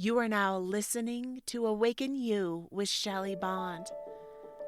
You are now listening to Awaken You with Shelley Bond.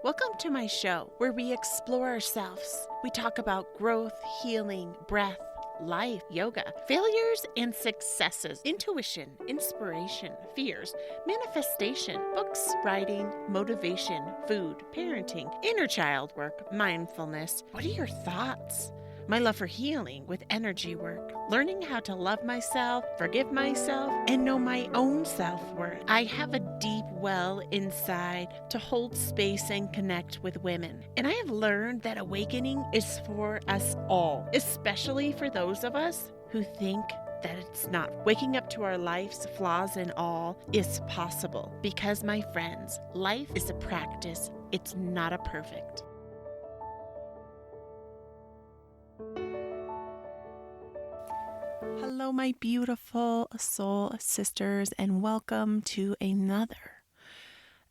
Welcome to my show where we explore ourselves. We talk about growth, healing, breath, life, yoga, failures and successes, intuition, inspiration, fears, manifestation, books, writing, motivation, food, parenting, inner child work, mindfulness. What are your thoughts? My love for healing with energy work, learning how to love myself, forgive myself, and know my own self-worth. I have a deep well inside to hold space and connect with women. And I have learned that awakening is for us all, especially for those of us who think that it's not. Waking up to our life's flaws and all is possible because, my friends, life is a practice. It's not a perfect. Hello, my beautiful soul sisters, and welcome to another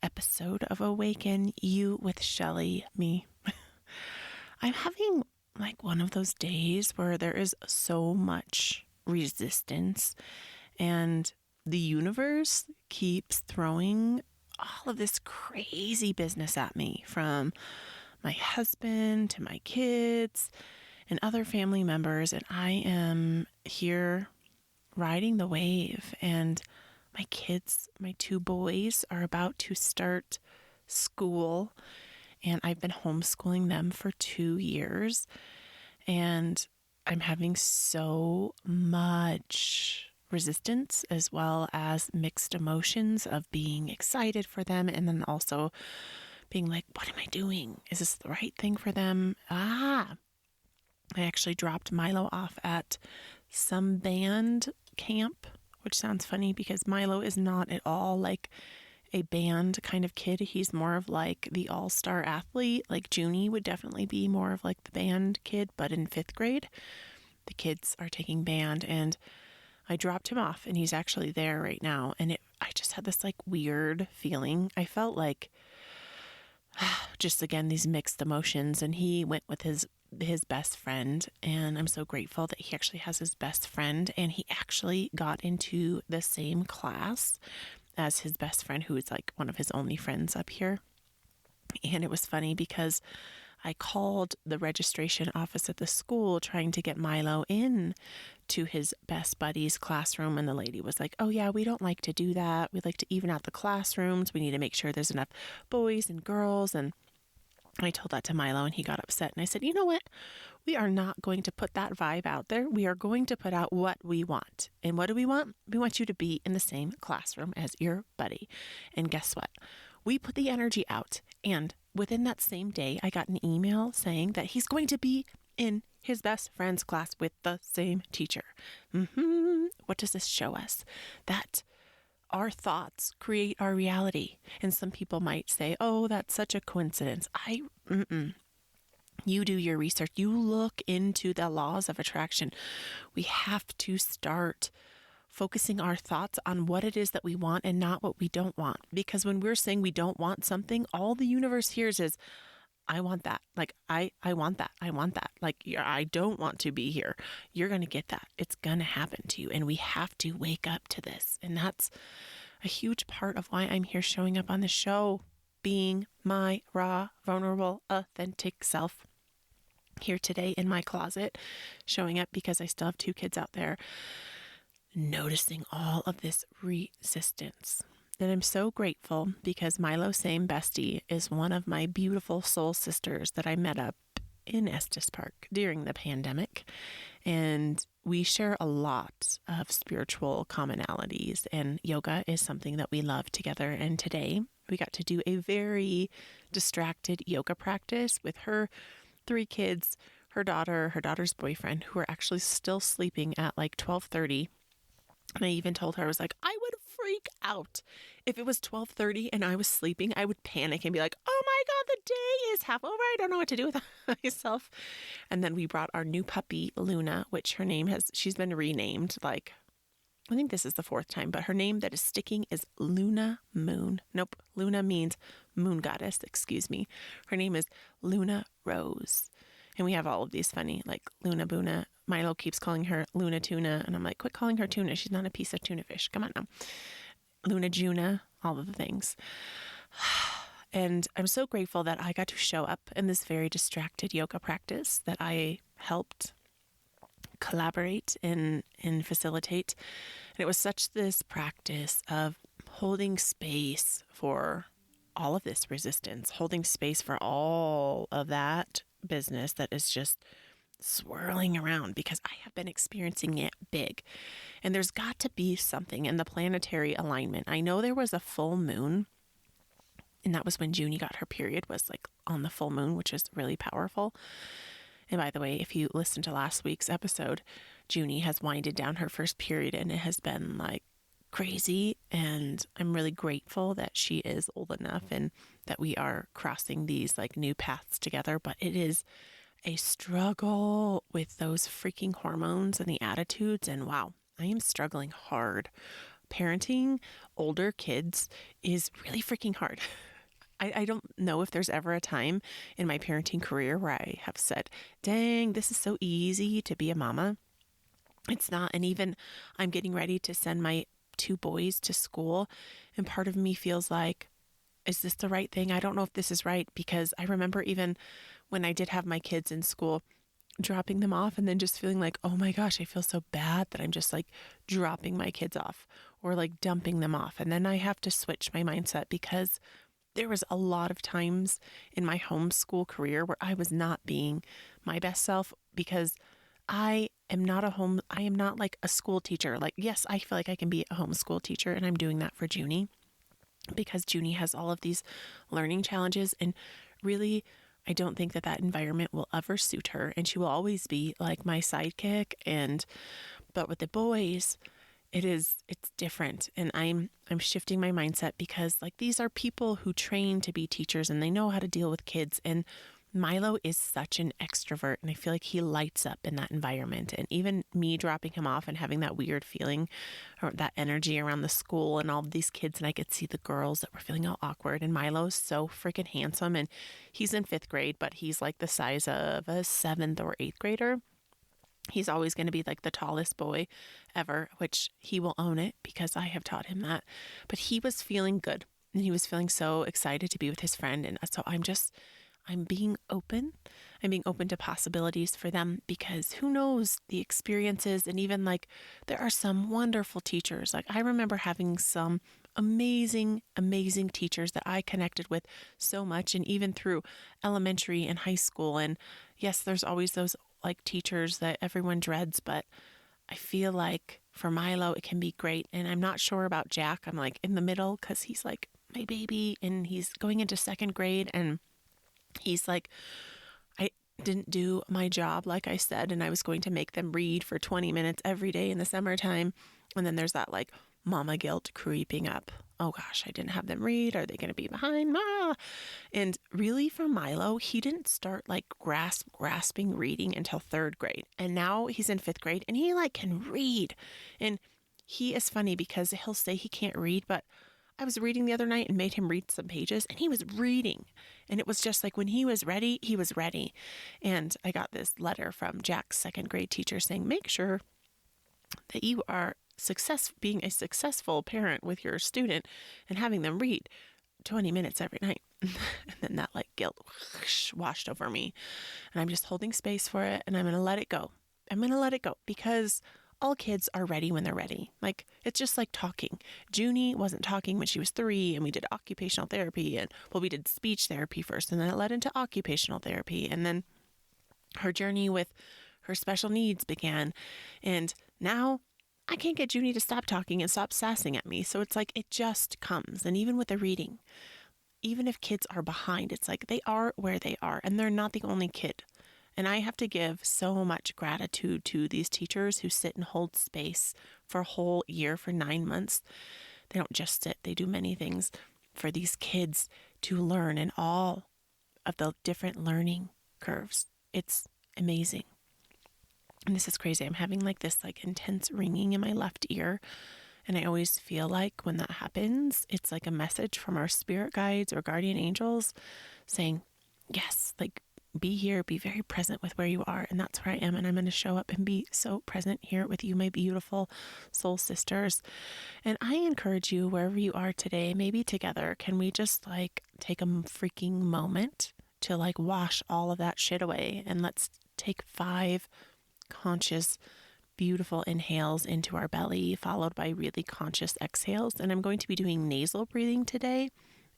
episode of Awaken You with Shelley, me. I'm having like one of those days where there is so much resistance and the universe keeps throwing all of this crazy business at me, from my husband to my kids and other family members, and I am here riding the wave. And my kids, my two boys, are about to start school, and I've been homeschooling them for 2 years, and I'm having so much resistance as well as mixed emotions of being excited for them and then also being like, what am I doing? Is this the right thing for them? I actually dropped Milo off at some band camp, which sounds funny because Milo is not at all like a band kind of kid. He's more of like the all-star athlete. Like Junie would definitely be more of like the band kid, but in 5th grade, the kids are taking band, and I dropped him off and he's actually there right now. And I just had this like weird feeling. I felt like just again, these mixed emotions, and he went with his best friend, and I'm so grateful that he actually has his best friend, and he actually got into the same class as his best friend, who is like one of his only friends up here. And it was funny because I called the registration office at the school trying to get Milo in to his best buddy's classroom, and the lady was like, oh yeah, we don't like to do that. We like to even out the classrooms. We need to make sure there's enough boys and girls. And I told that to Milo, and he got upset. And I said, you know what? We are not going to put that vibe out there. We are going to put out what we want. And what do we want? We want you to be in the same classroom as your buddy. And guess what? We put the energy out. And within that same day, I got an email saying that he's going to be in his best friend's class with the same teacher. What does this show us? That our thoughts create our reality. And some people might say, oh, that's such a coincidence. You do your research. You look into the laws of attraction. We have to start focusing our thoughts on what it is that we want and not what we don't want. Because when we're saying we don't want something, all the universe hears is, I want that. Like, I want that. I want that. Like, I don't want to be here. You're going to get that. It's going to happen to you. And we have to wake up to this. And that's a huge part of why I'm here showing up on the show, being my raw, vulnerable, authentic self here today in my closet, showing up because I still have 2 kids out there, noticing all of this resistance. And I'm so grateful because Milo, same bestie, is one of my beautiful soul sisters that I met up in Estes Park during the pandemic. And we share a lot of spiritual commonalities, and yoga is something that we love together. And today we got to do a very distracted yoga practice with her 3 kids, her daughter, her daughter's boyfriend, who are actually still sleeping at like 12:30. And I even told her, I was like, I would freak out. If it was 12:30 and I was sleeping, I would panic and be like, oh my God, the day is half over. I don't know what to do with myself. And then we brought our new puppy, Luna, which she's been renamed. Like, I think this is the 4th time, but her name that is sticking is Luna Moon. Nope. Luna means moon goddess. Excuse me. Her name is Luna Rose. And we have all of these funny, like Luna Boona. Milo keeps calling her Luna Tuna. And I'm like, quit calling her tuna. She's not a piece of tuna fish. Come on now. Luna Juna, all of the things. And I'm so grateful that I got to show up in this very distracted yoga practice that I helped collaborate and facilitate. And it was such this practice of holding space for all of this resistance, holding space for all of that business that is just swirling around, because I have been experiencing it big. And there's got to be something in the planetary alignment. I know there was a full moon, and that was when Junie got her period, was like on the full moon, which is really powerful. And by the way, if you listen to last week's episode, Junie has winded down her first period, and it has been like crazy. And I'm really grateful that she is old enough and that we are crossing these like new paths together. But it is a struggle with those freaking hormones and the attitudes. And wow, I am struggling hard. Parenting older kids is really freaking hard. I don't know if there's ever a time in my parenting career where I have said, dang, this is so easy to be a mama. It's not. And even I'm getting ready to send my 2 boys to school, and part of me feels like, is this the right thing? I don't know if this is right, because I remember even when I did have my kids in school, dropping them off and then just feeling like, oh my gosh, I feel so bad that I'm just like dropping my kids off or like dumping them off. And then I have to switch my mindset, because there was a lot of times in my homeschool career where I was not being my best self, because I am not like a school teacher. Like, yes, I feel like I can be a homeschool teacher, and I'm doing that for Junie, because Junie has all of these learning challenges, and really, I don't think that environment will ever suit her, and she will always be like my sidekick. But with the boys, it's different, and I'm shifting my mindset, because like these are people who train to be teachers, and they know how to deal with kids. And Milo is such an extrovert, and I feel like he lights up in that environment. And even me dropping him off and having that weird feeling or that energy around the school and all of these kids, and I could see the girls that were feeling all awkward. And Milo's so freaking handsome, and he's in 5th grade, but he's like the size of a 7th or 8th grader. He's always going to be like the tallest boy ever, which he will own it because I have taught him that. But he was feeling good, and he was feeling so excited to be with his friend. And so I'm being open. I'm being open to possibilities for them, because who knows the experiences. And even like there are some wonderful teachers. Like I remember having some amazing, amazing teachers that I connected with so much. And even through elementary and high school. And yes, there's always those like teachers that everyone dreads, but I feel like for Milo, it can be great. And I'm not sure about Jack. I'm like in the middle, because he's like my baby, and he's going into 2nd grade, and he's like, I didn't do my job, like I said, and I was going to make them read for 20 minutes every day in the summertime. And then there's that like mama guilt creeping up. Oh gosh, I didn't have them read. Are they going to be behind? Ma? And really for Milo, he didn't start like grasping reading until 3rd grade. And now he's in 5th grade, and he like can read. And he is funny, because he'll say he can't read, but I was reading the other night and made him read some pages, and he was reading. And it was just like when he was ready, he was ready. And I got this letter from Jack's 2nd grade teacher saying, make sure that you are being a successful parent with your student and having them read 20 minutes every night. And then that like guilt washed over me, and I'm just holding space for it, and I'm going to let it go. I'm going to let it go, because all kids are ready when they're ready. Like, it's just like talking. Junie wasn't talking when she was 3, and we did occupational therapy, and well, we did speech therapy first, and then it led into occupational therapy. And then her journey with her special needs began. And now I can't get Junie to stop talking and stop sassing at me. So it's like, it just comes. And even with the reading, even if kids are behind, it's like they are where they are, and they're not the only kid. And I have to give so much gratitude to these teachers who sit and hold space for a whole year, for 9 months. They don't just sit, they do many things for these kids to learn in all of the different learning curves. It's amazing. And this is crazy. I'm having like this like intense ringing in my left ear. And I always feel like when that happens, it's like a message from our spirit guides or guardian angels saying, yes, like be here, be very present with where you are. And that's where I am. And I'm going to show up and be so present here with you, my beautiful soul sisters. And I encourage you, wherever you are today, maybe together, can we just like take a freaking moment to like wash all of that shit away? And let's take 5 conscious, beautiful inhales into our belly, followed by really conscious exhales. And I'm going to be doing nasal breathing today.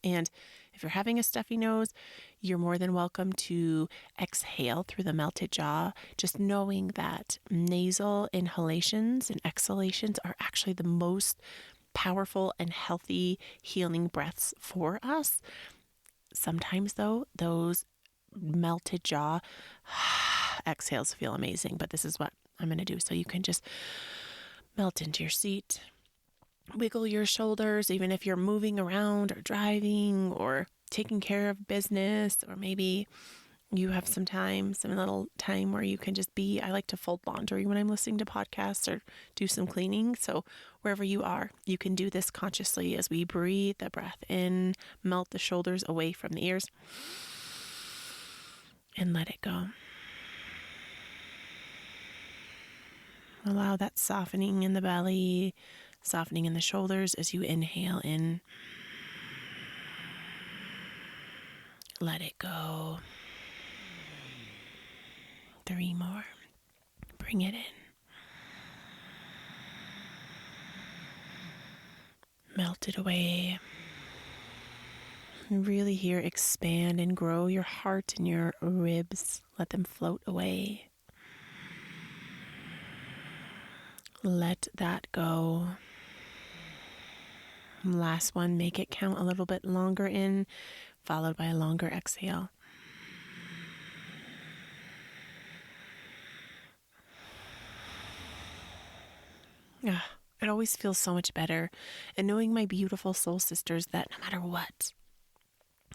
And if you're having a stuffy nose, you're more than welcome to exhale through the melted jaw, just knowing that nasal inhalations and exhalations are actually the most powerful and healthy healing breaths for us. Sometimes, though, those melted jaw exhales feel amazing, but this is what I'm going to do. So you can just melt into your seat. Wiggle your shoulders, even if you're moving around or driving or taking care of business, or maybe you have some little time where you can just be. I like to fold laundry when I'm listening to podcasts or do some cleaning. So wherever you are, you can do this consciously as we breathe the breath in, melt the shoulders away from the ears, and let it go. Allow that softening in the belly, softening in the shoulders as you inhale in. Let it go. 3 more. Bring it in. Melt it away. And really here, expand and grow your heart and your ribs. Let them float away. Let that go. Last one, make it count a little bit longer in, followed by a longer exhale. It always feels so much better. And knowing my beautiful soul sisters that no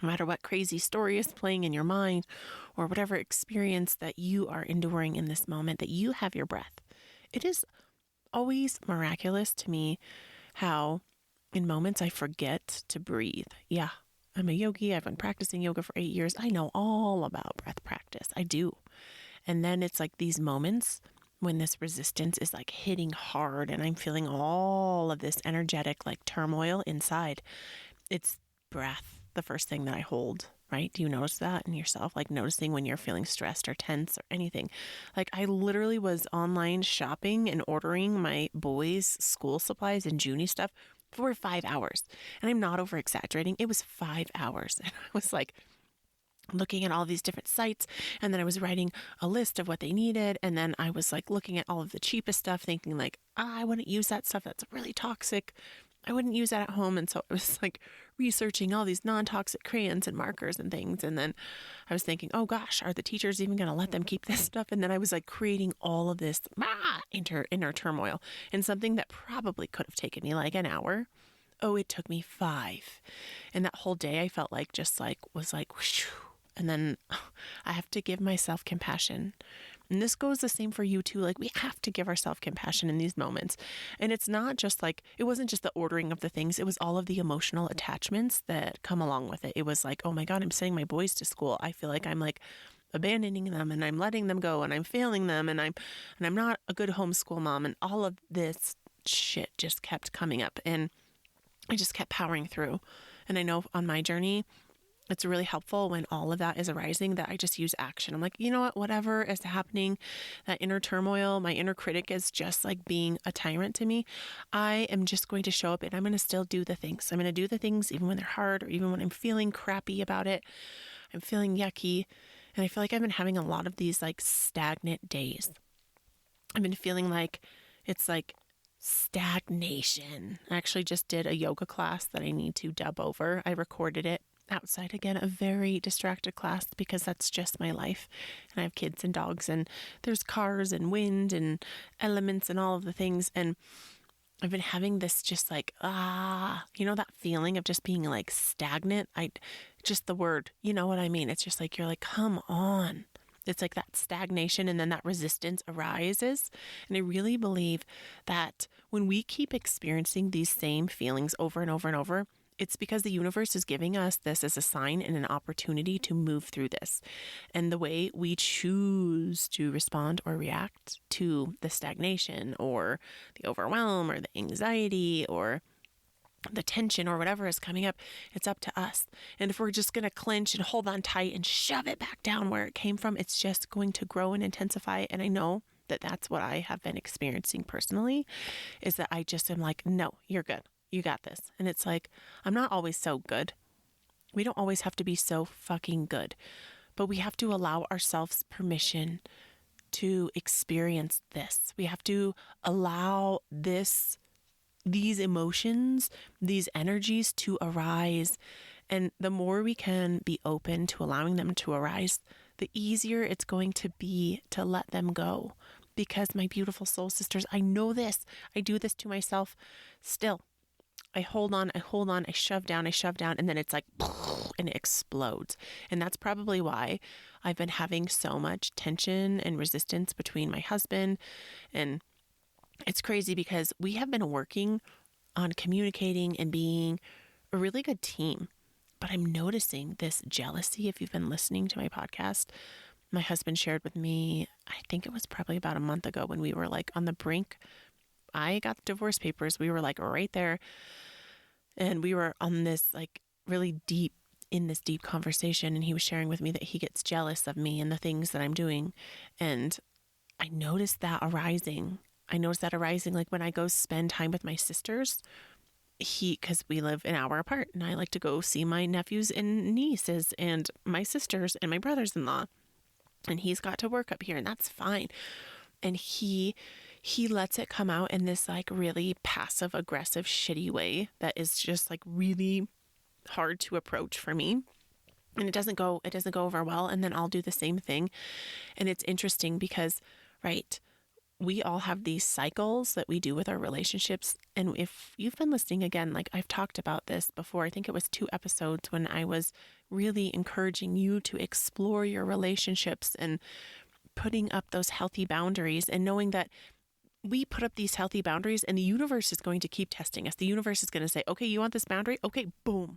matter what crazy story is playing in your mind or whatever experience that you are enduring in this moment, that you have your breath. It is always miraculous to me how in moments I forget to breathe. Yeah, I'm a yogi. I've been practicing yoga for 8 years. I know all about breath practice. I do. And then it's like these moments when this resistance is like hitting hard and I'm feeling all of this energetic like turmoil inside. It's breath, the first thing that I hold, right? Do you notice that in yourself? Like noticing when you're feeling stressed or tense or anything. Like I literally was online shopping and ordering my boys' school supplies and Junie stuff for 5 hours. And I'm not over exaggerating. It was 5 hours. And I was like looking at all these different sites, and then I was writing a list of what they needed, and then I was like looking at all of the cheapest stuff thinking like, I wouldn't use that stuff, that's really toxic, I wouldn't use that at home. And so I was like researching all these non-toxic crayons and markers and things, and then I was thinking, oh gosh, are the teachers even going to let them keep this stuff? And then I was like creating all of this inner turmoil, and something that probably could have taken me like an hour, it took me 5. And that whole day I felt like was like whoosh. And then I have to give myself compassion. And this goes the same for you too. Like we have to give ourselves compassion in these moments. And it's not just like, it wasn't just the ordering of the things. It was all of the emotional attachments that come along with it. It was like, oh my God, I'm sending my boys to school. I feel like I'm like abandoning them and I'm letting them go and I'm failing them and I'm not a good homeschool mom. And all of this shit just kept coming up and I just kept powering through. And I know on my journey, it's really helpful when all of that is arising that I just use action. I'm like, you know what, whatever is happening, that inner turmoil, my inner critic is just like being a tyrant to me. I am just going to show up and I'm going to still do the things. I'm going to do the things even when they're hard or even when I'm feeling crappy about it. I'm feeling yucky. And I feel like I've been having a lot of these like stagnant days. I've been feeling like it's like stagnation. I actually just did a yoga class that I need to dub over. I recorded it outside again, a very distracted class because that's just my life. And I have kids and dogs and there's cars and wind and elements and all of the things. And I've been having this just like, that feeling of just being like stagnant. Just the word, you know what I mean? It's just like, you're like, come on. It's like that stagnation and then that resistance arises. And I really believe that when we keep experiencing these same feelings over and over and over, It's because the universe is giving us this as a sign and an opportunity to move through this. And the way we choose to respond or react to the stagnation or the overwhelm or the anxiety or the tension or whatever is coming up, it's up to us. And if we're just going to clench and hold on tight and shove it back down where it came from, it's just going to grow and intensify. And I know that that's what I have been experiencing personally, is that I just am like, no, you're good. You got this. And it's like, I'm not always so good. We don't always have to be so fucking good, but we have to allow ourselves permission to experience this. We have to allow these emotions, these energies to arise. And the more we can be open to allowing them to arise, the easier it's going to be to let them go. Because my beautiful soul sisters, I know this. I do this to myself still. I hold on, I shove down, and then it's like, and it explodes. And that's probably why I've been having so much tension and resistance between my husband. And it's crazy because we have been working on communicating and being a really good team. But I'm noticing this jealousy. If you've been listening to my podcast, my husband shared with me, I think it was probably about a month ago when we were like on the brink. I got the divorce papers. We were like right there. And we were on this like really deep conversation. And he was sharing with me that he gets jealous of me and the things that I'm doing. And I noticed that arising. Like when I go spend time with my sisters, because we live an hour apart, and I like to go see my nephews and nieces and my sisters and my brothers-in-law. And he's got to work up here, and that's fine. And he lets it come out in this like really passive aggressive shitty way that is just like really hard to approach for me. And it doesn't go over well. And then I'll do the same thing. And it's interesting because, right, we all have these cycles that we do with our relationships. And if you've been listening again, like I've talked about this before, I think it was 2 episodes when I was really encouraging you to explore your relationships and putting up those healthy boundaries and knowing that we put up these healthy boundaries and the universe is going to keep testing us. The universe is going to say, okay, you want this boundary? Okay, boom,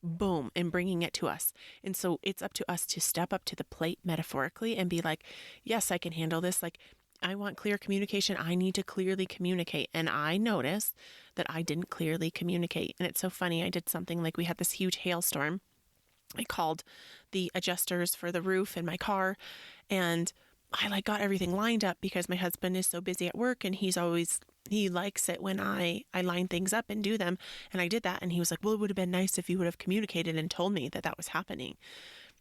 boom, and bringing it to us. And so it's up to us to step up to the plate metaphorically and be like, yes, I can handle this. Like, I want clear communication. I need to clearly communicate. And I noticed that I didn't clearly communicate. And it's so funny. I did something like we had this huge hailstorm. I called the adjusters for the roof in my car, and I like got everything lined up because my husband is so busy at work and he likes it when I line things up and do them. And I did that. And he was like, well, it would have been nice if you would have communicated and told me that that was happening.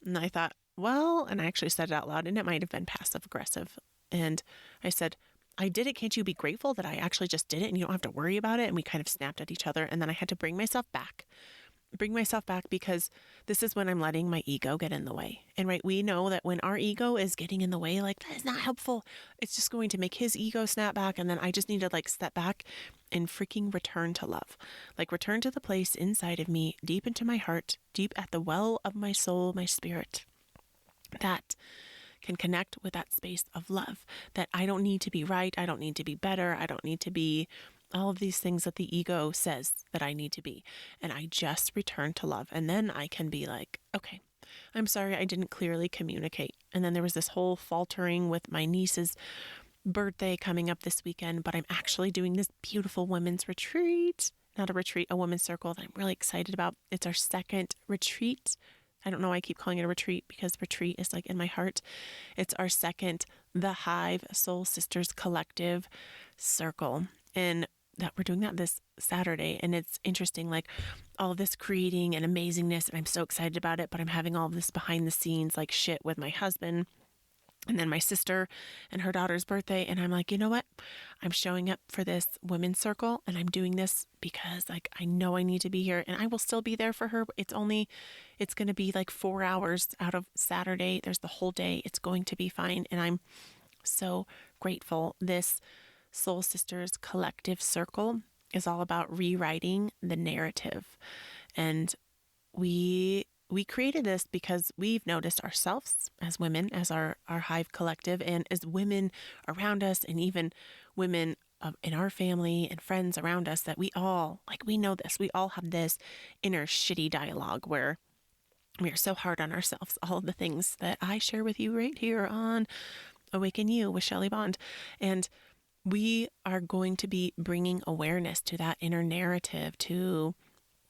And I thought, well, and I actually said it out loud, and it might have been passive aggressive. And I said, I did it. Can't you be grateful that I actually just did it and you don't have to worry about it? And we kind of snapped at each other. And then I had to bring myself back because this is when I'm letting my ego get in the way. And right, we know that when our ego is getting in the way, like that is not helpful. It's just going to make his ego snap back. And then I just need to like step back and freaking return to love, like return to the place inside of me, deep into my heart, deep at the well of my soul, my spirit, that can connect with that space of love, that I don't need to be right. I don't need to be better. I don't need to be all of these things that the ego says that I need to be. And I just return to love. And then I can be like, okay, I'm sorry I didn't clearly communicate. And then there was this whole faltering with my niece's birthday coming up this weekend, but I'm actually doing this beautiful women's retreat, not a retreat, a women's circle that I'm really excited about. It's our 2nd retreat. I don't know why I keep calling it a retreat because retreat is like in my heart. It's our 2nd, The Hive Soul Sisters Collective Circle. And that we're doing that this Saturday. And it's interesting, like all of this creating and amazingness. And I'm so excited about it, but I'm having all of this behind the scenes, like shit with my husband and then my sister and her daughter's birthday. And I'm like, you know what? I'm showing up for this women's circle and I'm doing this because like, I know I need to be here and I will still be there for her. It's going to be like 4 hours out of Saturday. There's the whole day. It's going to be fine. And I'm so grateful. This Soul Sisters Collective Circle is all about rewriting the narrative. And we created this because we've noticed ourselves as women, as our Hive collective, and as women around us, and even women in our family and friends around us that we all, like, we know this, we all have this inner shitty dialogue where we are so hard on ourselves. All of the things that I share with you right here on Awaken You with Shelley Bond. And we are going to be bringing awareness to that inner narrative, to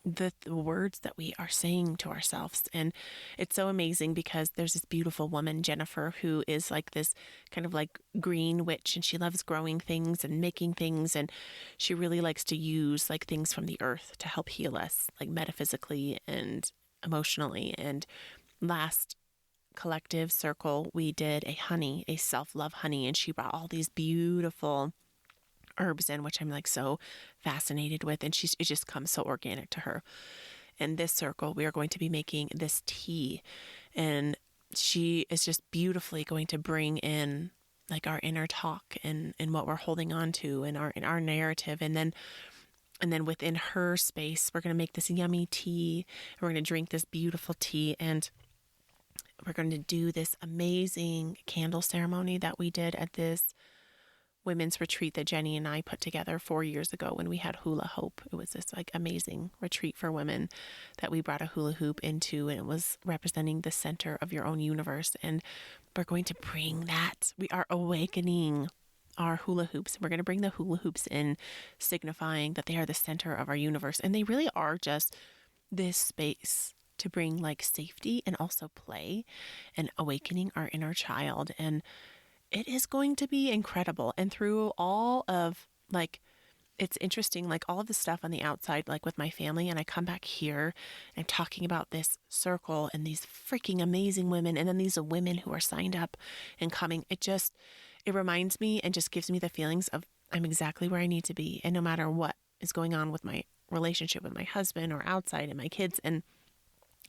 the words that we are saying to ourselves. And it's so amazing because there's this beautiful woman, Jennifer, who is like this kind of like green witch, and she loves growing things and making things. And she really likes to use like things from the earth to help heal us, like metaphysically and emotionally. And last collective circle, we did a self-love honey, and she brought all these beautiful herbs in, which I'm like so fascinated with, and it just comes so organic to her. In this circle, we are going to be making this tea, and she is just beautifully going to bring in like our inner talk and what we're holding on to in our narrative. And then within her space, we're going to make this yummy tea. We're going to drink this beautiful tea, and we're going to do this amazing candle ceremony that we did at this women's retreat that Jenny and I put together 4 years ago when we had Hula Hope. It was this like amazing retreat for women that we brought a hula hoop into, and it was representing the center of your own universe. And we're going to bring that. We are awakening our hula hoops. We're going to bring the hula hoops in, signifying that they are the center of our universe. And they really are just this space to bring like safety and also play and awakening our inner child. And it is going to be incredible. And through all of like, it's interesting, like all of the stuff on the outside, like with my family, and I come back here and I'm talking about this circle and these freaking amazing women, and then these women who are signed up and coming. It reminds me and just gives me the feelings of I'm exactly where I need to be. And no matter what is going on with my relationship with my husband or outside and my kids, and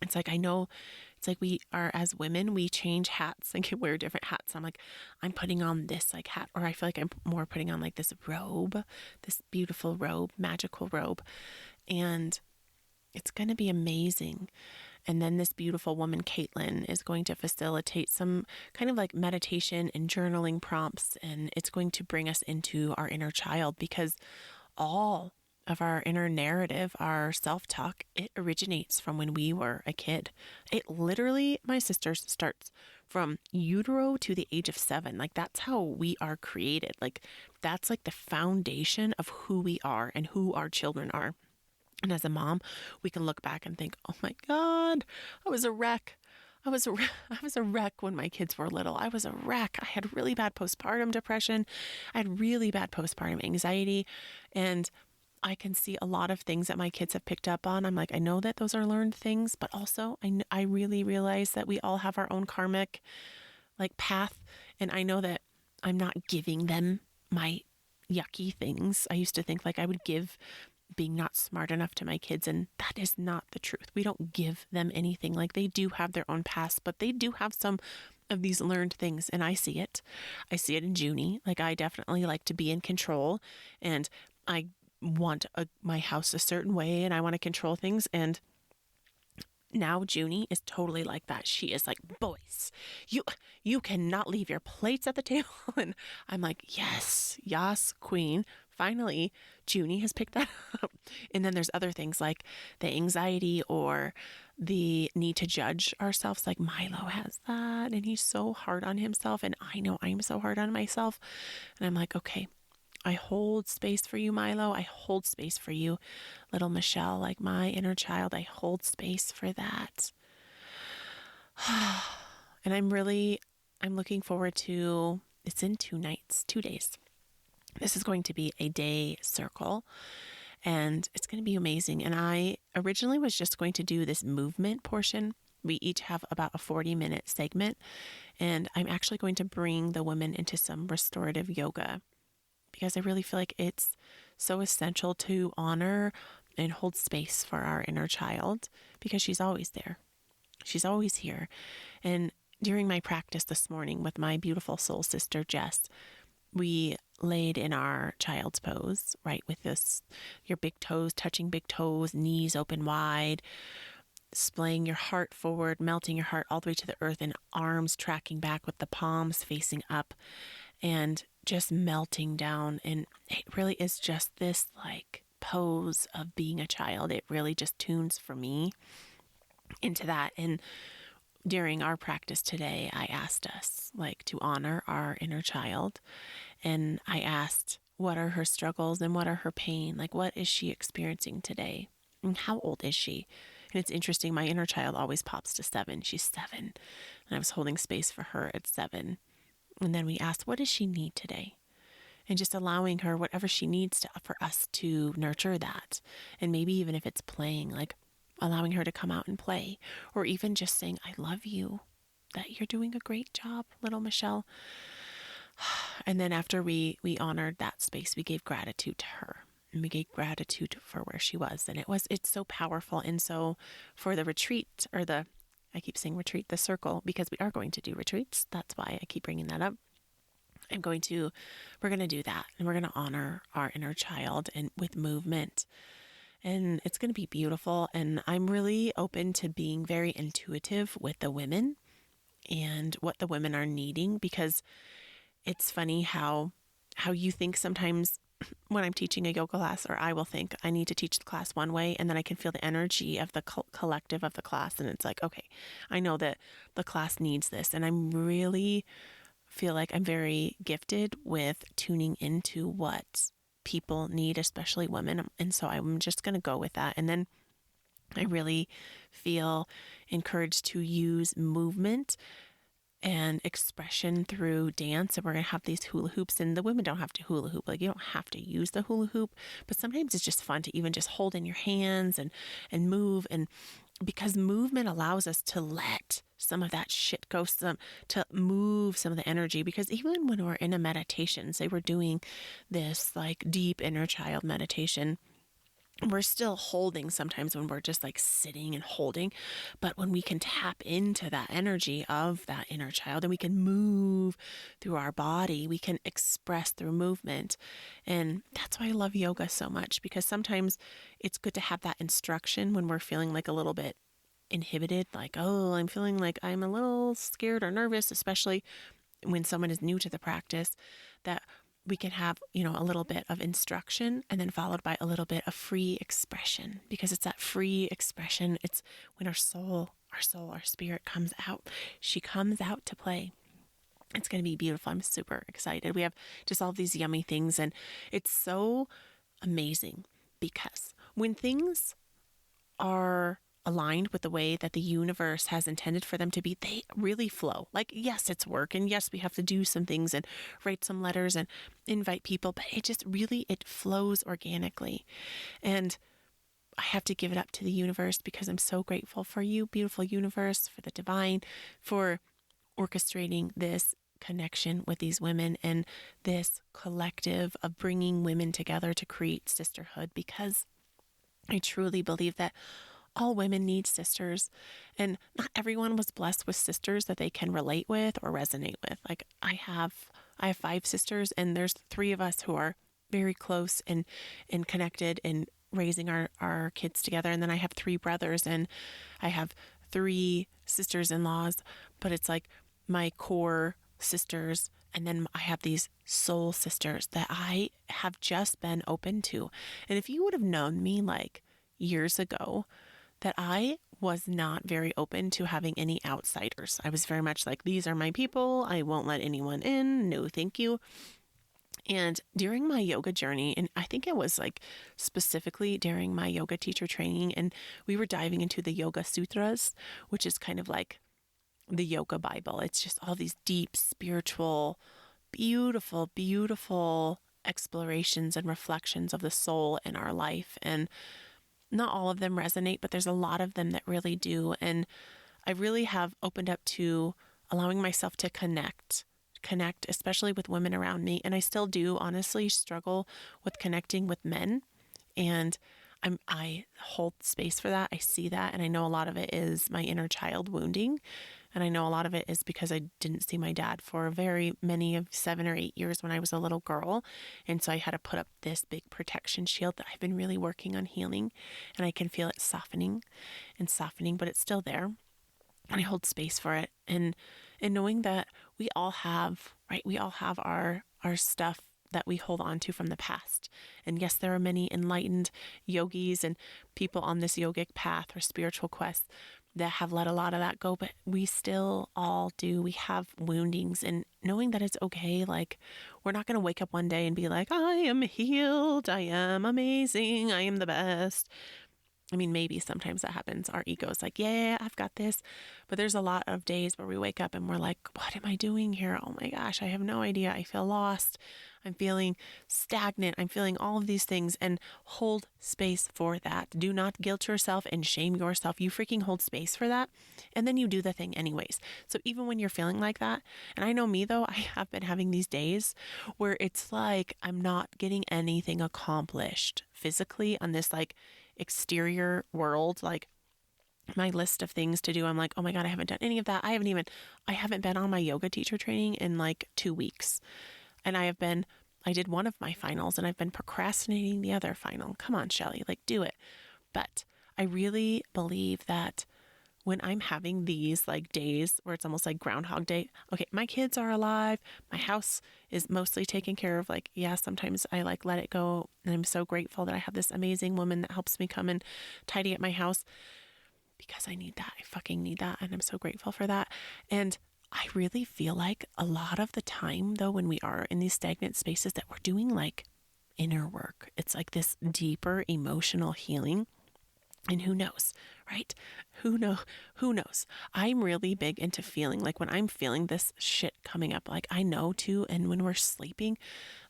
it's like, I know, it's like we are, as women, we change hats and can wear different hats. I'm like, I'm putting on this like hat, or I feel like I'm more putting on like this robe, this beautiful robe, magical robe. And it's going to be amazing. And then this beautiful woman, Caitlin, is going to facilitate some kind of like meditation and journaling prompts. And it's going to bring us into our inner child, because all of our inner narrative, our self-talk, it originates from when we were a kid. It literally, my sisters, starts from utero to the age of 7. Like that's how we are created. Like that's like the foundation of who we are and who our children are. And as a mom, we can look back and think, oh my God, I was a wreck. I was a wreck when my kids were little. I was a wreck. I had really bad postpartum depression. I had really bad postpartum anxiety. And I can see a lot of things that my kids have picked up on. I'm like, I know that those are learned things, but also I really realize that we all have our own karmic like path. And I know that I'm not giving them my yucky things. I used to think like I would give being not smart enough to my kids, and that is not the truth. We don't give them anything. Like they do have their own past, but they do have some of these learned things, and I see it. I see it in Junie. Like I definitely like to be in control, and I want my house a certain way, and I want to control things. And now Junie is totally like that. She is like, boys, you cannot leave your plates at the table. And I'm like, yes, queen. Finally, Junie has picked that up. And then there's other things like the anxiety or the need to judge ourselves. Like Milo has that, and he's so hard on himself. And I know I'm so hard on myself. And I'm like, okay, I hold space for you, Milo. I hold space for you, little Michelle, like my inner child. I hold space for that. And I'm looking forward to, it's in 2 nights, 2 days. This is going to be a day circle, and it's going to be amazing. And I originally was just going to do this movement portion. We each have about a 40-minute segment, and I'm actually going to bring the women into some restorative yoga, because I really feel like it's so essential to honor and hold space for our inner child, because she's always there. She's always here. And during my practice this morning with my beautiful soul sister, Jess, we laid in our child's pose, right? With this, your big toes touching big toes, knees open wide, splaying your heart forward, melting your heart all the way to the earth, and arms tracking back with the palms facing up. and just melting down. And it really is just this like pose of being a child. It really just tunes for me into that. And during our practice today, I asked us like to honor our inner child. And I asked, what are her struggles and what are her pain? Like, what is she experiencing today? And how old is she? And it's interesting, my inner child always pops to 7. She's 7. And I was holding space for her at 7. And then we asked, what does she need today? And just allowing her whatever she needs to, for us to nurture that. And maybe even if it's playing, like allowing her to come out and play, or even just saying, I love you, that you're doing a great job, little Michelle. And then after we honored that space, we gave gratitude to her. And we gave gratitude for where she was. And it's so powerful. And so for the retreat, or I keep saying retreat, the circle, because we are going to do retreats. That's why I keep bringing that up. We're going to do that. And we're going to honor our inner child and with movement. And it's going to be beautiful. And I'm really open to being very intuitive with the women and what the women are needing, because it's funny how you think sometimes when I'm teaching a yoga class, or I will think I need to teach the class one way, and then I can feel the energy of the collective of the class. And it's like, okay, I know that the class needs this. And I'm really feel like I'm very gifted with tuning into what people need, especially women. And so I'm just going to go with that. And then I really feel encouraged to use movement and expression through dance. And we're going to have these hula hoops, and the women don't have to hula hoop. Like, you don't have to use the hula hoop, but sometimes it's just fun to even just hold in your hands and move. And because movement allows us to let some of that shit go, to move some of the energy. Because even when we're in a meditation, say we're doing this like deep inner child meditation, we're still holding sometimes when we're just like sitting and holding. But when we can tap into that energy of that inner child and we can move through our body, we can express through movement. And that's why I love yoga so much, because sometimes it's good to have that instruction when we're feeling like a little bit inhibited, like, oh, I'm feeling like I'm a little scared or nervous, especially when someone is new to the practice, that we can have, a little bit of instruction and then followed by a little bit of free expression, because it's that free expression. It's when our spirit comes out. She comes out to play. It's going to be beautiful. I'm super excited. We have just all these yummy things, and it's so amazing because when things are aligned with the way that the universe has intended for them to be, they really flow. Like, yes, it's work, and yes, we have to do some things and write some letters and invite people, but it flows organically. And I have to give it up to the universe, because I'm so grateful for you, beautiful universe, for the divine, for orchestrating this connection with these women and this collective of bringing women together to create sisterhood, because I truly believe that all women need sisters, and not everyone was blessed with sisters that they can relate with or resonate with. Like, I have 5 sisters, and there's 3 of us who are very close and connected and raising our kids together. And then I have 3 brothers, and I have 3 sisters-in-laws, but it's like my core sisters. And then I have these soul sisters that I have just been open to. And if you would have known me like years ago, that I was not very open to having any outsiders. I was very much like, these are my people. I won't let anyone in. No, thank you. And during my yoga journey, and I think it was like specifically during my yoga teacher training, and we were diving into the Yoga Sutras, which is kind of like the yoga Bible. It's just all these deep, spiritual, beautiful, beautiful explorations and reflections of the soul in our life. And not all of them resonate, but there's a lot of them that really do. And I really have opened up to allowing myself to connect, especially with women around me. And I still do honestly struggle with connecting with men. And I hold space for that. I see that. And I know a lot of it is my inner child wounding. And I know a lot of it is because I didn't see my dad for very many of 7 or 8 years when I was a little girl. And so I had to put up this big protection shield that I've been really working on healing. And I can feel it softening, but it's still there. And I hold space for it. And knowing that we all have right? We all have our stuff that we hold on to from the past. And yes, there are many enlightened yogis and people on this yogic path or spiritual quest that have let a lot of that go, but we still all do. We have woundings, and knowing that it's okay. Like, we're not going to wake up one day and be like, I am healed. I am amazing. I am the best. I mean, maybe sometimes that happens. Our ego is like, yeah, I've got this. But there's a lot of days where we wake up and we're like, what am I doing here? Oh my gosh, I have no idea. I feel lost. I'm feeling stagnant. I'm feeling all of these things, and hold space for that. Do not guilt yourself and shame yourself. You freaking hold space for that. And then you do the thing anyways. So even when you're feeling like that, and I know me though, I have been having these days where it's like I'm not getting anything accomplished physically on this like exterior world, like my list of things to do. I'm like, oh my God, I haven't done any of that. I haven't been on my yoga teacher training in like 2 weeks. And I did one of my finals and I've been procrastinating the other final. Come on, Shelly, like do it. But I really believe that when I'm having these like days where it's almost like Groundhog Day, okay, my kids are alive. My house is mostly taken care of. Like, yeah, sometimes I like let it go. And I'm so grateful that I have this amazing woman that helps me come and tidy up my house because I need that. I fucking need that. And I'm so grateful for that. And I really feel like a lot of the time though, when we are in these stagnant spaces, that we're doing like inner work. It's like this deeper emotional healing. And who knows, right? Who knows? I'm really big into feeling like when I'm feeling this shit coming up, like I know too. And when we're sleeping,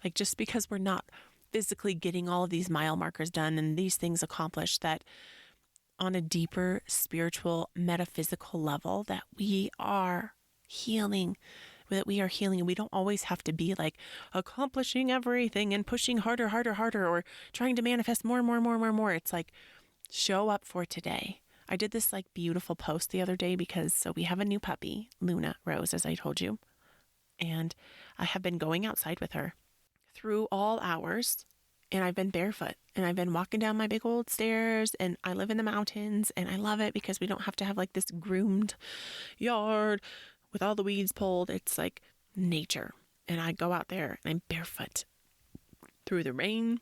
like just because we're not physically getting all of these mile markers done and these things accomplished, that on a deeper spiritual, metaphysical level, that we are healing. And we don't always have to be like accomplishing everything and pushing harder, or trying to manifest more. It's like, show up for today. I did this like beautiful post the other day because so we have a new puppy, Luna Rose, as I told you. And I have been going outside with her through all hours, and I've been barefoot and I've been walking down my big old stairs, and I live in the mountains and I love it because we don't have to have like this groomed yard with all the weeds pulled. It's like nature. And I go out there and I'm barefoot through the rain,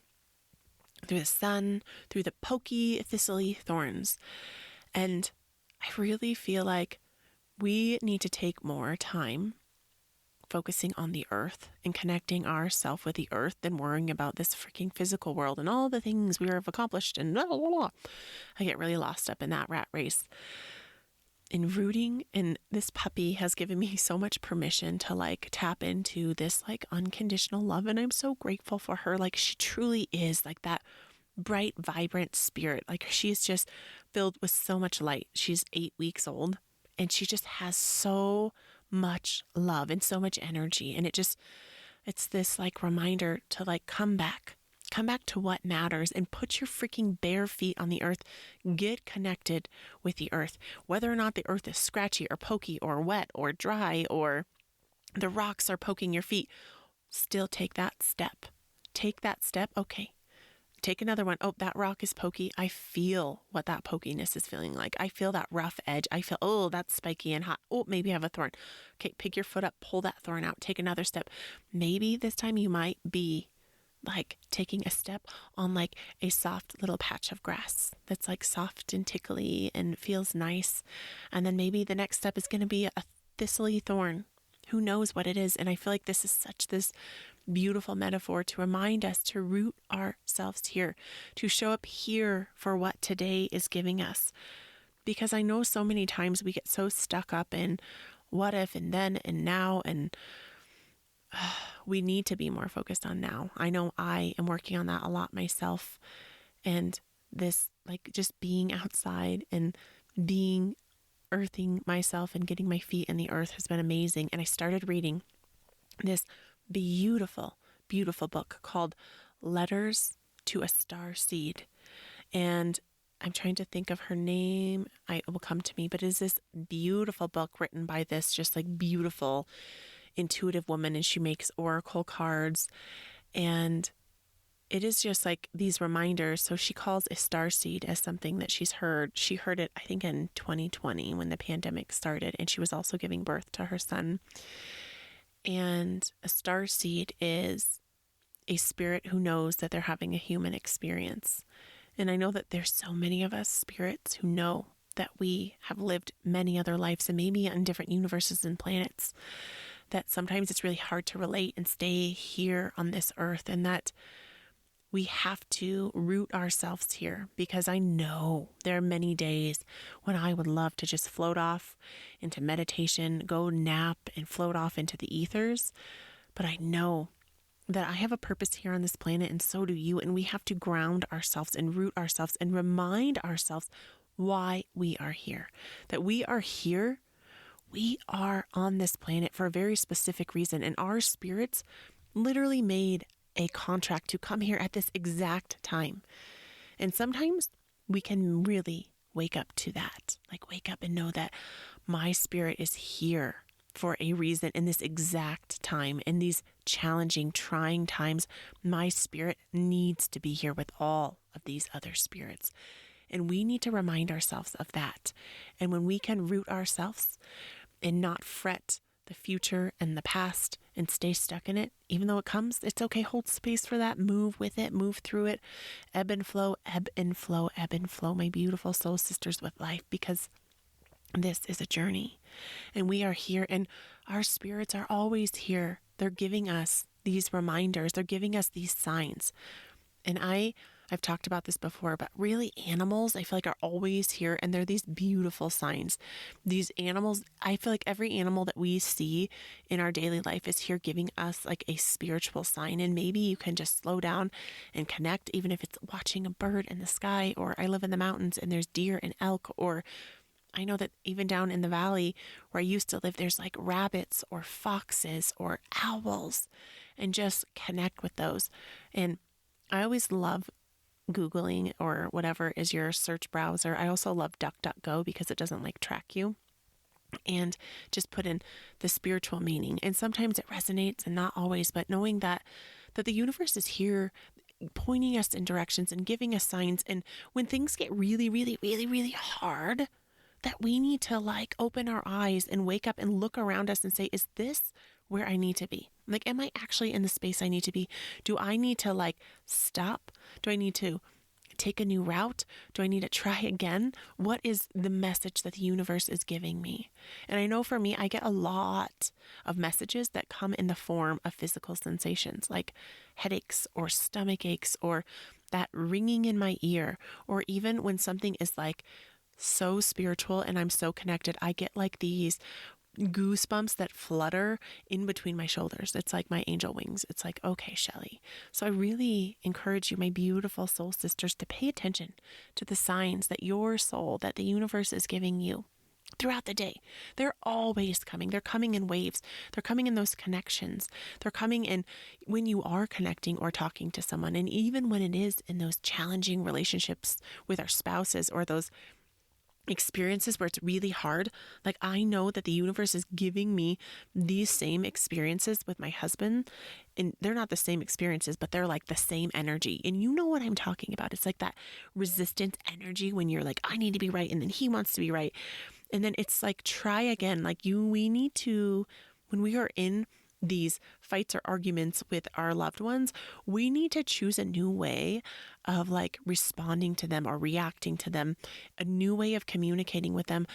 through the sun, through the pokey, thistly thorns. And I really feel like we need to take more time focusing on the earth and connecting ourselves with the earth than worrying about this freaking physical world and all the things we have accomplished and blah, blah, blah. I get really lost up in that rat race. In rooting, and this puppy has given me so much permission to like tap into this like unconditional love, and I'm so grateful for her. Like, she truly is like that bright, vibrant spirit. Like, she's just filled with so much light. She's 8 weeks old and she just has so much love and so much energy, and it's this like reminder to like come back to what matters and put your freaking bare feet on the earth. Get connected with the earth, whether or not the earth is scratchy or pokey or wet or dry or the rocks are poking your feet. Still take that step. Okay, take another one. Oh, that rock is pokey. I feel what that pokiness is feeling like. I feel that rough edge. I feel, oh, that's spiky and hot. Oh, maybe I have a thorn. Okay, pick your foot up, pull that thorn out, take another step. Maybe this time you might be like taking a step on like a soft little patch of grass that's like soft and tickly and feels nice. And then maybe the next step is going to be a thistly thorn. Who knows what it is? And I feel like this is such this beautiful metaphor to remind us to root ourselves here, to show up here for what today is giving us. Because I know so many times we get so stuck up in what if and then and now, and we need to be more focused on now. I know I am working on that a lot myself. And this, like, just being outside and being earthing myself and getting my feet in the earth has been amazing. And I started reading this beautiful, beautiful book called Letters to a Star Seed. And I'm trying to think of her name. It will come to me, but it is this beautiful book written by this just like beautiful intuitive woman, and she makes oracle cards, and it is just like these reminders. So she calls a starseed as something that she heard it I think in 2020 when the pandemic started, and she was also giving birth to her son, And a starseed is a spirit who knows that they're having a human experience. And I know that there's so many of us spirits who know that we have lived many other lives and maybe on different universes and planets, that sometimes it's really hard to relate and stay here on this earth, and that we have to root ourselves here, because I know there are many days when I would love to just float off into meditation, go nap and float off into the ethers. But I know that I have a purpose here on this planet, and so do you. And we have to ground ourselves and root ourselves and remind ourselves why we are here. That we are here, we are on this planet for a very specific reason. And our spirits literally made a contract to come here at this exact time. And sometimes we can really wake up to that. Like, wake up and know that my spirit is here for a reason in this exact time. In these challenging, trying times, my spirit needs to be here with all of these other spirits. And we need to remind ourselves of that. And when we can root ourselves and not fret the future and the past and stay stuck in it, even though it comes, it's okay. Hold space for that. Move with it. Move through it. Ebb and flow, ebb and flow, ebb and flow, my beautiful soul sisters with life, because this is a journey and we are here, and our spirits are always here. They're giving us these reminders. They're giving us these signs. And I've talked about this before, but really animals, I feel like, are always here, and they're these beautiful signs. These animals, I feel like every animal that we see in our daily life is here giving us like a spiritual sign. And maybe you can just slow down and connect, even if it's watching a bird in the sky, or I live in the mountains and there's deer and elk, or I know that even down in the valley where I used to live, there's like rabbits or foxes or owls, and just connect with those. And I always love Googling or whatever is your search browser. I also love DuckDuckGo because it doesn't like track you, and just put in the spiritual meaning. And sometimes it resonates and not always, but knowing that the universe is here pointing us in directions and giving us signs. And when things get really, really, really, really hard, that we need to like open our eyes and wake up and look around us and say, is this where I need to be? Like, am I actually in the space I need to be? Do I need to like stop? Do I need to take a new route? Do I need to try again? What is the message that the universe is giving me? And I know for me, I get a lot of messages that come in the form of physical sensations like headaches or stomach aches or that ringing in my ear, or even when something is like so spiritual and I'm so connected, I get like these goosebumps that flutter in between my shoulders. It's like my angel wings. It's like, okay, Shelly. So I really encourage you, my beautiful soul sisters, to pay attention to the signs that your soul, that the universe is giving you throughout the day. They're always coming. They're coming in waves. They're coming in those connections. They're coming in when you are connecting or talking to someone. And even when it is in those challenging relationships with our spouses, or those experiences where it's really hard, like I know that the universe is giving me these same experiences with my husband, and they're not the same experiences, but they're like the same energy. And you know what I'm talking about. It's like that resistance energy when you're like, I need to be right, and then he wants to be right, and then it's like, try again. Like we need to, when we are in these fights or arguments with our loved ones, we need to choose a new way of like responding to them or reacting to them, a new way of communicating with them.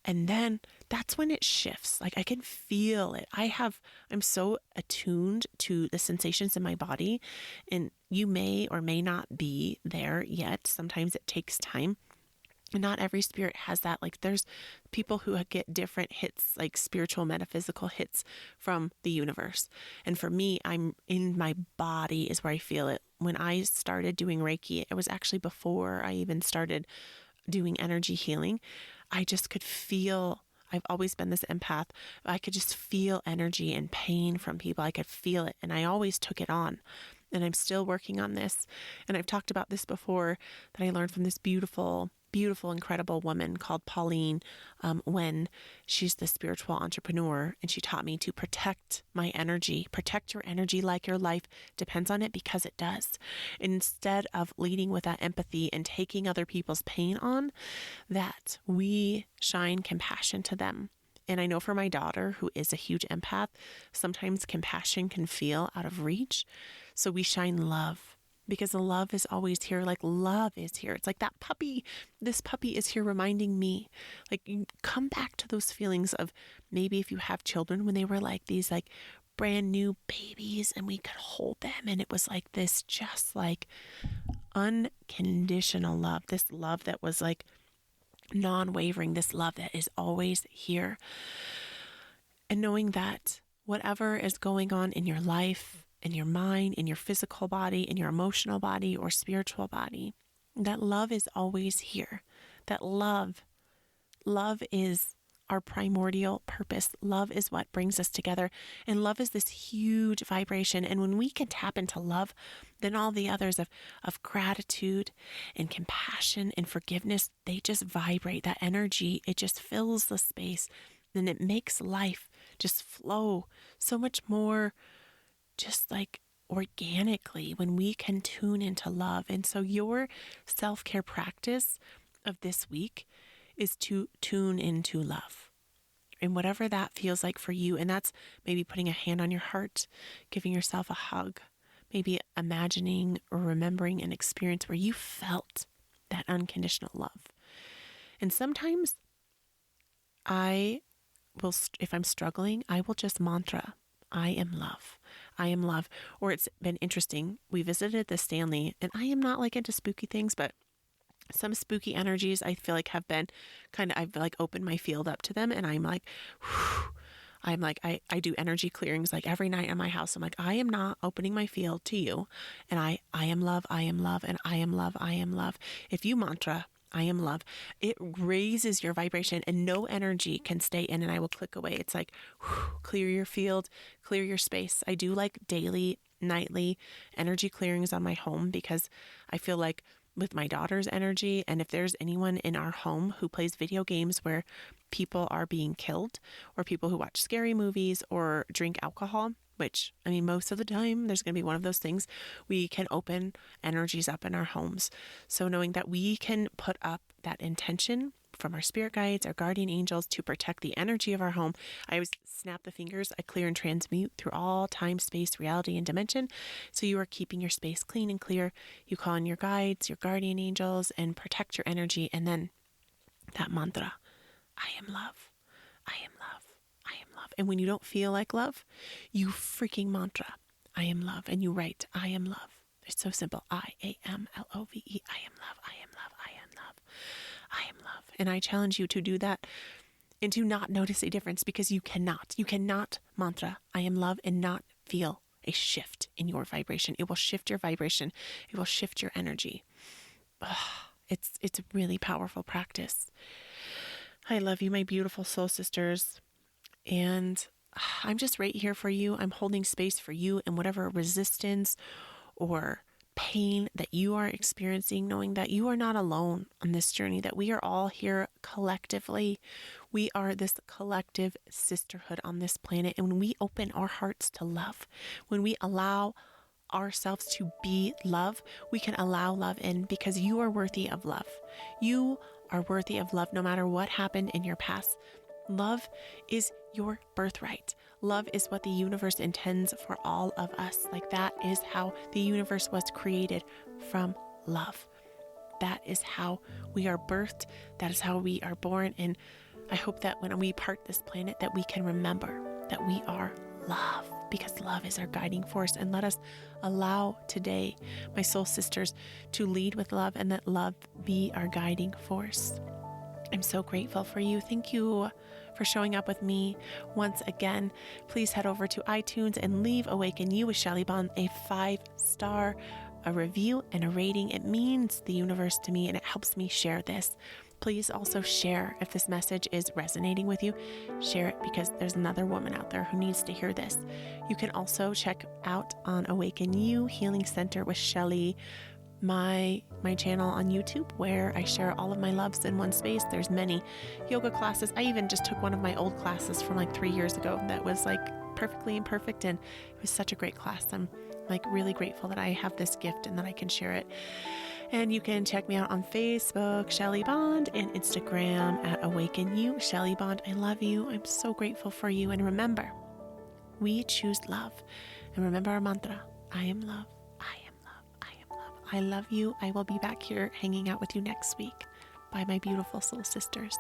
And then that's when it shifts. Like I can feel it. I'm so attuned to the sensations in my body, and you may or may not be there yet. Sometimes it takes time. And not every spirit has that. Like there's people who get different hits, like spiritual, metaphysical hits from the universe. And for me, I'm in my body is where I feel it. When I started doing Reiki, it was actually before I even started doing energy healing. I just could feel, I've always been this empath. I could just feel energy and pain from people. I could feel it, and I always took it on. And I'm still working on this. And I've talked about this before, that I learned from this beautiful, incredible woman called Pauline, when she's the spiritual entrepreneur, and she taught me to protect my energy, protect your energy like your life depends on it, because it does. Instead of leading with that empathy and taking other people's pain on, that we shine compassion to them And I know for my daughter, who is a huge empath, sometimes compassion can feel out of reach. So we shine love because the love is always here. Like love is here. It's like that puppy. This puppy is here reminding me, like, you come back to those feelings of maybe if you have children when they were like these like brand new babies and we could hold them. And it was like this, just like unconditional love, this love that was like non-wavering, this love that is always here. And knowing that whatever is going on in your life, in your mind, in your physical body, in your emotional body or spiritual body, that love is always here. That love is our primordial purpose. Love is what brings us together. And love is this huge vibration. And when we can tap into love, then all the others of gratitude and compassion and forgiveness, they just vibrate. That energy, it just fills the space. And it makes life just flow so much more, just like organically, when we can tune into love. And so your self-care practice of this week is to tune into love, and whatever that feels like for you. And that's maybe putting a hand on your heart, giving yourself a hug, maybe imagining or remembering an experience where you felt that unconditional love. And sometimes I will, if I'm struggling, I will just mantra, I am love. I am love. Or it's been interesting. We visited the Stanley, and I am not like into spooky things, but some spooky energies I feel like have been kind of, I've like opened my field up to them, and I'm like, whew, I do energy clearings like every night in my house. I'm like, I am not opening my field to you. And I am love, I am love, and I am love, I am love. If you mantra, I am love, it raises your vibration and no energy can stay in, and I will click away. It's like, whew, clear your field, clear your space. I do like daily, nightly energy clearings on my home because I feel like with my daughter's energy, and if there's anyone in our home who plays video games where people are being killed, or people who watch scary movies or drink alcohol, which, I mean, most of the time there's going to be one of those things, we can open energies up in our homes. So knowing that we can put up that intention from our spirit guides, our guardian angels, to protect the energy of our home. I always snap the fingers, I clear and transmute through all time, space, reality, and dimension. So you are keeping your space clean and clear. You call in your guides, your guardian angels, and protect your energy. And then that mantra, I am love, I am love, I am love. And when you don't feel like love, you freaking mantra, I am love. And you write, I am love. It's so simple. I-am-love. I am love. I am love. I am love. I am love. And I challenge you to do that and to not notice a difference, because you cannot mantra, I am love, and not feel a shift in your vibration. It will shift your vibration. It will shift your energy. It's a really powerful practice. I love you, my beautiful soul sisters. And I'm just right here for you. I'm holding space for you and whatever resistance or pain that you are experiencing, knowing that you are not alone on this journey, that we are all here collectively. We are this collective sisterhood on this planet. And when we open our hearts to love, when we allow ourselves to be love, we can allow love in, because you are worthy of love. You are worthy of love no matter what happened in your past. Love is your birthright. Love is what the universe intends for all of us. Like, that is how the universe was created, from love. That is how we are birthed. That is how we are born. And I hope that when we part this planet, that we can remember that we are love, because love is our guiding force. And let us allow today, my soul sisters, to lead with love, and that love be our guiding force. I'm so grateful for you. Thank you for showing up with me once again. Please head over to iTunes and leave Awaken You with Shelly Bond a 5-star, a review, and a rating. It means the universe to me, and it helps me share this. Please also share if this message is resonating with you. Share it, because there's another woman out there who needs to hear this. You can also check out on Awaken You Healing Center with Shelly, my channel on YouTube, where I share all of my loves in one space. There's many yoga classes. I even just took one of my old classes from like 3 years ago that was like perfectly imperfect, and it was such a great class. I'm like really grateful that I have this gift and that I can share it. And you can check me out on Facebook, Shelly Bond, and Instagram at Awaken You, Shelly Bond. I love you. I'm so grateful for you. And remember, we choose love. And remember our mantra, I am love. I am love. I am love. I love you. I will be back here hanging out with you next week. Bye, my beautiful soul sisters.